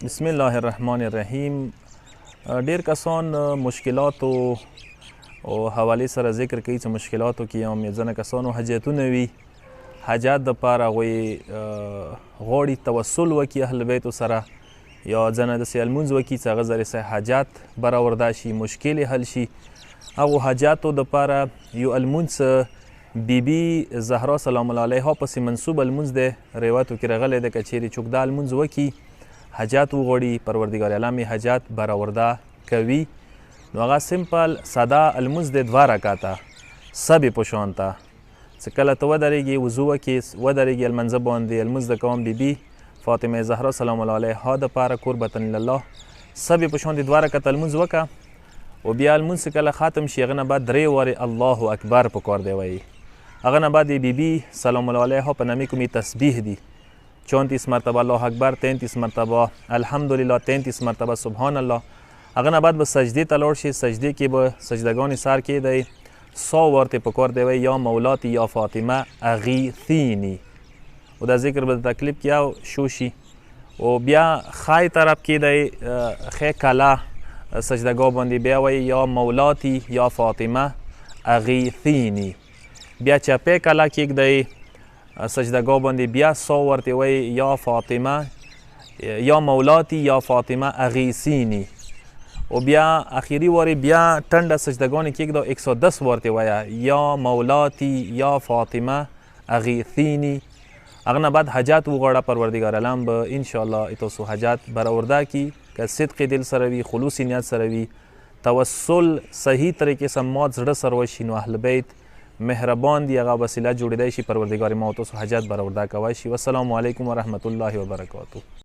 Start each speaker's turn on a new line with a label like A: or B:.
A: بسم الله الرحمن الرحیم. ډیر کسان مشکلاتو او حوالې سره ذکر کوي چې مشکلاتو کې هم ځینې کسانو حاجتونه وي، حاجات دپاره هغوی غواړي توسل وکړي اهل بیتو سره، یا ځینې داسې لمونځ وکړي چې هغه ذریعه حاجات برآورده شي، مشکل یې حل شي. هغو حاجاتو دپاره یو لمونځ بیبي زهرا سلام الله علیها پسې منصوب لمونځ دی، روایتو کې راغلی دی که چیرې څوک دا لمونځ وکړي حاجات وغواړي، پروردګار عالم یې حاجات برآورده کوي. نو هغه سمپل ساده لمونځ دی، 2 رکعته سبې په شان ته چې کله ته ودرېږي وضو وکړې، ودرېږي لمانځه باندې لمونځ د کوم بیبي فاطمه زهرا سلام الله علیها دپاره قربة لله سبې په شان د 2 رکعته لمونځ وکړه. او بیا لمونځ چې کله ختم شي هغه نه بعد 3 وارې الله اکبر پکار دی وایي. هغه نه بعد د بیبي سلام الله علیها په نامې کومې تسبیح دي 34 مرتبه الله اکبر، 33 مرتبه الحمدلله، 33 مرتبه سبحان الله. هغه نه بعد به سجدې ته لاړ شي، سجدې کې به سجدګانې سر کیدی 100 ورته پکار دی وایي یا مولاتی یا فاطمه اغیثینی. او دا ذکر به د تکلیف کې شو شي. او بیا خای طرف کیدی خې کلا سجدګاه باندې بیا وایي یا مولاتی یا فاطمه اغیثینی. بیا چپې کلا کیږدی سجدګاه باندې بیا 100 ورته وایي یا فاطمه یا مولاتی یا فاطمه اغیثینی. او بیا اخیری واری بیا ټنډه سجدګانې کیږدو 110 ورته وایه یا مولاتی یا فاطمه اغیثینی. هغه نه بعد حاجات وغواړه، پروردګار عالم به انشاءالله تاسو حاجات برآورده کړي که صدق دل سره وي، خلوص نیت سره وي، توسل صحیح طریقې سره مات زړه سره وشي، نو اهل بیت مهربان دی، هغه وسیله جوړیدای شي پروردګار ما او تاسو حاجات برآورده کولی شي. والسلام علیکم ورحمة الله وبرکاته.